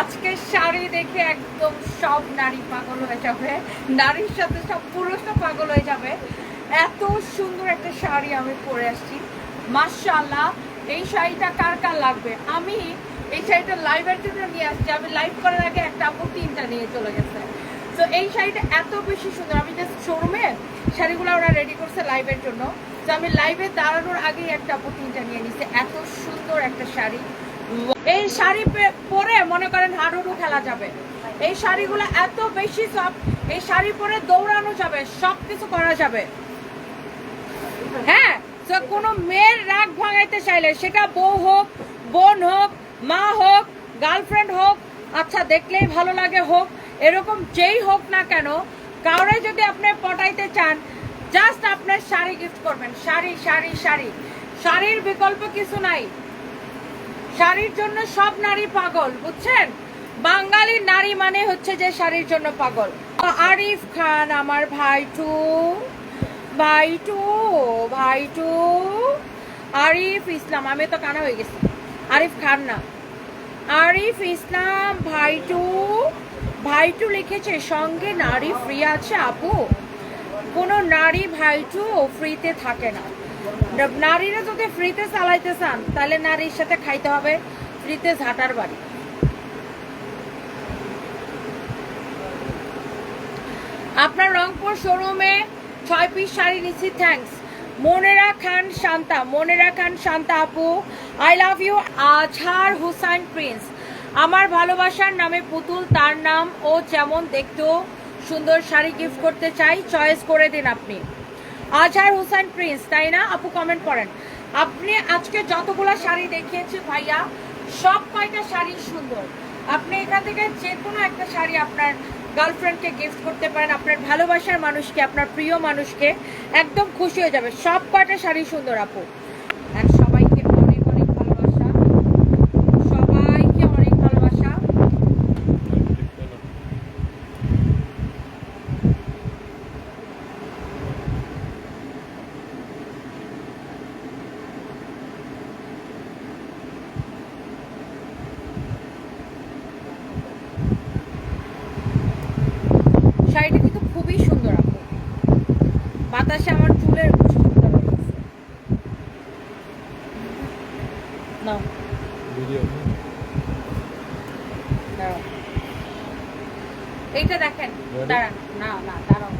আজকে শাড়ি দেখে একদম সব নারী পাগল হয়ে যাবে, নারীর সাথে সব পুরুষও পাগল হয়ে যাবে। এত সুন্দর একটা শাড়ি আমি পরে আসছি, মাশাআল্লাহ। এই শাড়িটা কার কার লাগবে? আমি এই শাড়িটা লাইভের জন্য নিয়ে আসছি। আমি লাইভ করার আগে একটা আপু 3টা নিয়ে চলে গেছে। তো এই শাড়িটা এত বেশি সুন্দর, আমি জাস্ট শোরুমে শাড়িগুলো ওরা রেডি করছে লাইভের জন্য। তো আমি লাইভে দাঁড়ানোর আগেই একটা আপু 3টা নিয়ে নিছে। এত সুন্দর একটা শাড়ি, এই শাড়ি পরে মনে করেন হাডুডু খেলা যাবে। এই শাড়িগুলো এত বেশি সফট, এই শাড়ি পরে দৌড়ানো যাবে, সব কিছু করা যাবে। হ্যাঁ, তো কোনো মেয়ের রাগ ভাঙাইতে চাইলে, সেটা বউ হোক, বোন হোক, মা হোক, গার্লফ্রেন্ড হোক, আচ্ছা দেখলেই ভালো লাগে হোক, এরকম যেই হোক না কেন, কাউরে যদি আপনি পটাইতে চান, জাস্ট আপনার শাড়ি গিফট করবেন। শাড়ি শাড়ি শাড়ি, শাড়ির বিকল্প কিছু নাই। শাড়ির জন্য সব নারী পাগল, বুঝছেন? বাঙালি নারী মানে হচ্ছে যে শাড়ির জন্য পাগল। আরিফ খান আমার ভাইটু, ভাইটু, ভাইটু, আরিফ ইসলাম, আমি তো কানা হয়ে গেছি, আরিফ খান না, আরিফ ইসলাম ভাইটু। ভাইটু লিখেছে সঙ্গে নারী ফ্রি আছে আপু। কোনো নারী ভাইটু ফ্রিতে থাকে না। নারীরা যদি ফ্রিতে চালাইতে চান তাহলে নারীর সাথে খাইতে হবে ফ্রিতে ঝাঁটার বাড়ি। আপনার রংপুর শোরুমে 6 পিস শাড়ি নিচ্ছি, থ্যাঙ্কস। মনেরা খান শান্তা, মনেরা খান শান্তা আপু, I love you. Azhar Hussain Prince, আমার ভালোবাসার নামে পুতুল, তার নাম ও যেমন দেখতেও সুন্দর, শাড়ি গিফট করতে চাই, চয়েস করে দিন আপনি। আজহার হুসাইন প্রিন্স, তাই না আপু? কমেন্ট করেন। আপনি আজকে যতগুলো শাড়ি দেখিয়েছি ভাইয়া, সব কয়টা শাড়ি সুন্দর। আপনি এখান থেকে যে কোনো একটা শাড়ি আপনার গার্লফ্রেন্ডকে গিফট করতে পারেন, আপনার ভালোবাসার মানুষকে, আপনার প্রিয় মানুষকে, একদম খুশি হয়ে যাবে। সব কয়টা শাড়ি সুন্দর আপু। আর সবাইকে অনেক অনেক ভালোবাসা, সবাইকে অনেক ভালোবাসা। শাড়িটা কিন্তু খুবই সুন্দর আপু, বাতাসে আমার চুলের সুন্দর লাগছে। না দাঁড়াও, এইটা দেখেন, দাঁড়ান, না না দাঁড়াও,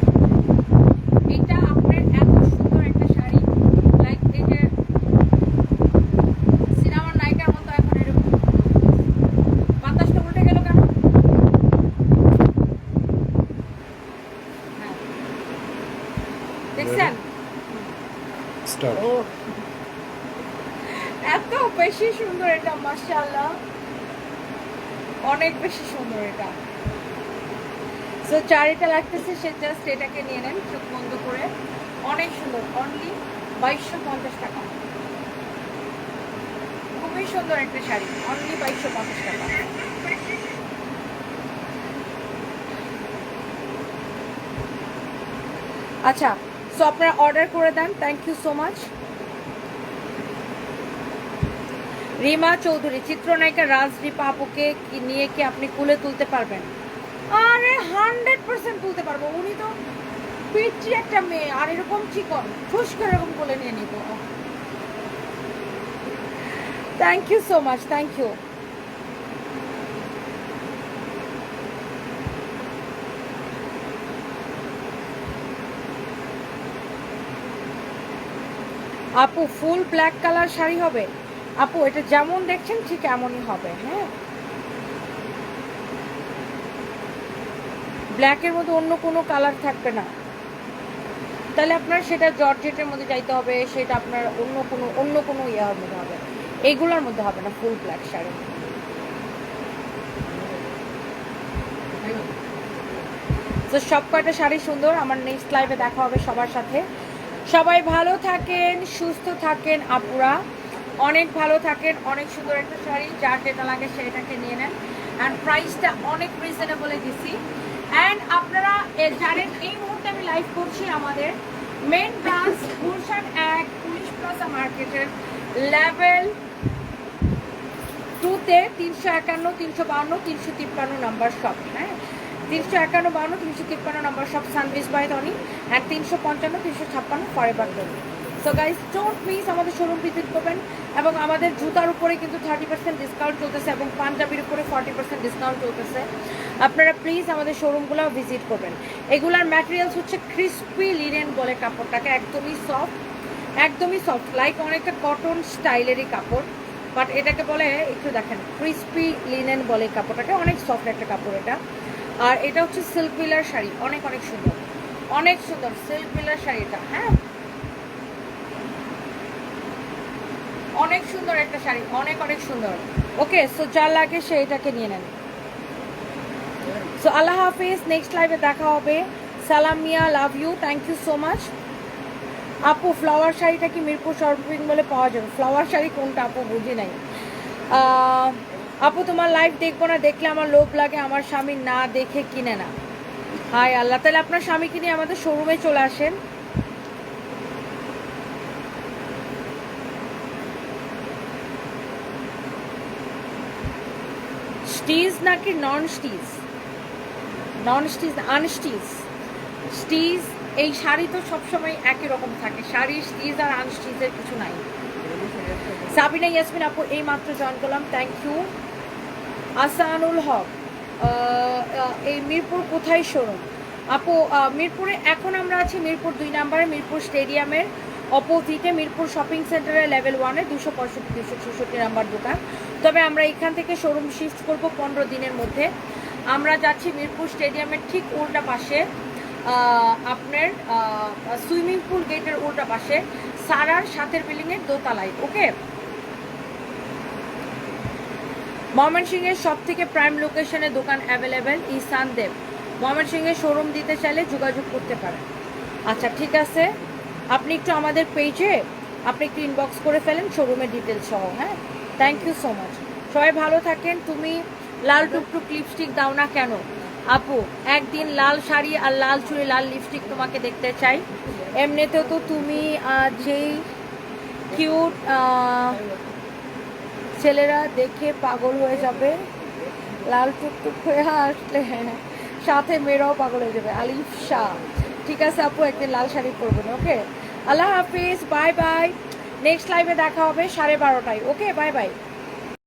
এটা আপনার এত সুন্দর একটা শাড়ি, লাইক এই যে সিনেমার নায়িকার মতো এখন এরকম। বাতাসটা উল্টে গেল কেন? হ্যাঁ, দেখছেন? ও এত বেশি সুন্দর এটা, মাশাআল্লাহ, অনেক বেশি সুন্দর এটা। সো চারিটা লাগতেছে, সে জাস্ট এটাকে নিয়ে নেন চোখ বন্ধ করে। অনেক সুন্দর, অনলি 2250 টাকা। খুবই সুন্দর একটা শাড়ি, অনলি 2250 টাকা। আচ্ছা, সো আপনারা অর্ডার করে দেন, thank you so much. Rima Chowdhury, চিত্রনায়িকা রাজদীপা আপুকে নিয়ে কি আপনি কুলে তুলতে পারবেন? আরে 100% তুলতে পারবো। উনি তো পিচ্ছি একটা মেয়ে, আর এরকম চিকন, ঠুস করে এরকম বলে নিয়ে নিব। Thank you so much, thank you. আপু ফুল ব্ল্যাক কালার শাড়ি হবে? আপু এটা যেমন দেখছেন ঠিক এমনই হবে। হ্যাঁ, ব্ল্যাকের মধ্যে অন্য কোনো কালার থাকবে না। তাহলে আপনার সেটা জর্জেটের মধ্যে যাইতে হবে, সেটা আপনার অন্য কোনো ইয়ার মধ্যে হবে, এইগুলোর মধ্যে হবে না ফুল ব্ল্যাক শাড়ি। তো সব কয়টা শাড়ি সুন্দর। আমার নেক্সট লাইভে দেখা হবে সবার সাথে। সবাই ভালো থাকেন, সুস্থ থাকেন আপুরা, অনেক ভালো থাকেন। অনেক সুন্দর একটা শাড়ি, যার যেটা লাগে সেটাকে নিয়ে নেন। অ্যান্ড প্রাইসটা অনেক রিজনেবলে দিছি। অ্যান্ড আপনারা জানেন এই মুহূর্তে আমি লাইভ করছি আমাদের main branch Gulshan 1 police plaza মার্কেটের লেভেল টুতে 351, 352, 353 নাম্বার শপ, হ্যাঁ 351, 52, 353 নাম্বার শপ সানবিজ বাই ধনি, অ্যান্ড 355, 356 ফরএভার ধনি। সো গাইস ডোন্ট মিস আমাদের শোরুম ভিজিট করবেন। এবং আমাদের জুতার উপরে কিন্তু 30% ডিসকাউন্ট চলতেছে এবং পাঞ্জাবির উপরে 40% ডিসকাউন্ট চলতেছে। আপনারা প্লিজ আমাদের শোরুমগুলো ভিজিট করবেন। এগুলার ম্যাটেরিয়ালস হচ্ছে ক্রিস্পি লিনেন বলে কাপড়টাকে, একদমই সফট লাইক অনেকটা কটন স্টাইলেরই কাপড়, বাট এটাকে বলে একটু দেখেন ক্রিস্পি লিনেন বলে কাপড়টাকে, অনেক সফট একটা কাপড় এটা। আর এটা হচ্ছে সিল্ক মিলার শাড়ি, অনেক সুন্দর সিল্ক মিলার শাড়িটা, হ্যাঁ অনেক সুন্দর একটা শাড়ি, অনেক সুন্দর। ওকে, সো যার লাগে সে এটাকে নিয়ে নেন। সো আল্লাহ হাফিজ, নেক্সট লাইভে দেখা হবে। Salam Mia, love you, thank you so much. আপু ফ্লাওয়ার শাড়িটা কি মিরপুর শপিং বলে পাওয়া যাবে? ফ্লাওয়ার শাড়ি কোনটা আপু বুঝি নাই। আপু তোমার লাইভ দেখবো না, দেখলে আমার লোভ লাগে, আমার স্বামী না দেখে কিনে না। হাই আল্লাহ, তাহলে আপনার স্বামীকে নিয়ে আমাদের শোরুমে চলে আসেন। স্টিচ নাকি নন স্টিচ? আনস্টিচ। স্টিচ এই শাড়ি তো সবসময় একই রকম থাকে, শাড়ি স্টিচ আর আনস্টিচের কিছু নাই। সাবিনা ইয়াসমিন আপু এই মাত্র জয়েন করলাম, থ্যাংক ইউ। আসানুল হক, এই মিরপুর কোথায় শোরুম? আপু মিরপুরে এখন আমরা আছি মিরপুর 2 নম্বরে, মিরপুর স্টেডিয়ামের অপোজিটে, মিরপুর শপিং সেন্টারের লেভেল 1-এ 265, 266 নাম্বার দোকান। তবে আমরা এখান থেকে শোরুম শিফট করব 15 দিনের মধ্যে। আমরা যাচ্ছি মিরপুর স্টেডিয়ামের ঠিক উল্টা পাশে, আপনার সুইমিং পুল গেটের উল্টা পাশে, সারার সাথের বিল্ডিংয়ের দোতলায়। ওকে, ময়মনসিংহের সব থেকে প্রাইম লোকেশনে দোকান অ্যাভেলেবেল ইসানদেব। ময়মনসিংহে শোরুম দিতে চাইলে যোগাযোগ করতে পারেন। আচ্ছা ঠিক আছে, আপনি একটু আমাদের পেজে আপনি একটু ইনবক্স করে ফেলেন শোরুমের ডিটেলস সহ, হ্যাঁ থ্যাংক ইউ সো মাচ। সবাই ভালো থাকেন। তুমি লাল টুকটুক লিপস্টিক দাও না কেন আপু? একদিন লাল শাড়ি আর লাল চুড়ি লাল লিপস্টিক তোমাকে দেখতে চাই। এমনিতেও তো তুমি যেই কিউট, ছেলেরা দেখে পাগল হয়ে যাবে, লাল টুকটুক হয়ে আসলে সাথে মেয়েরাও পাগল হয়ে যাবে। আলিফ শাহ, ঠিক আছে আপু, একদিন লাল শাড়ি পরবেন। ওকে, আল্লাহ হাফিজ, বাই বাই। নেক্সট লাইভে দেখা হবে 12:30টায়। ওকে, বাই বাই।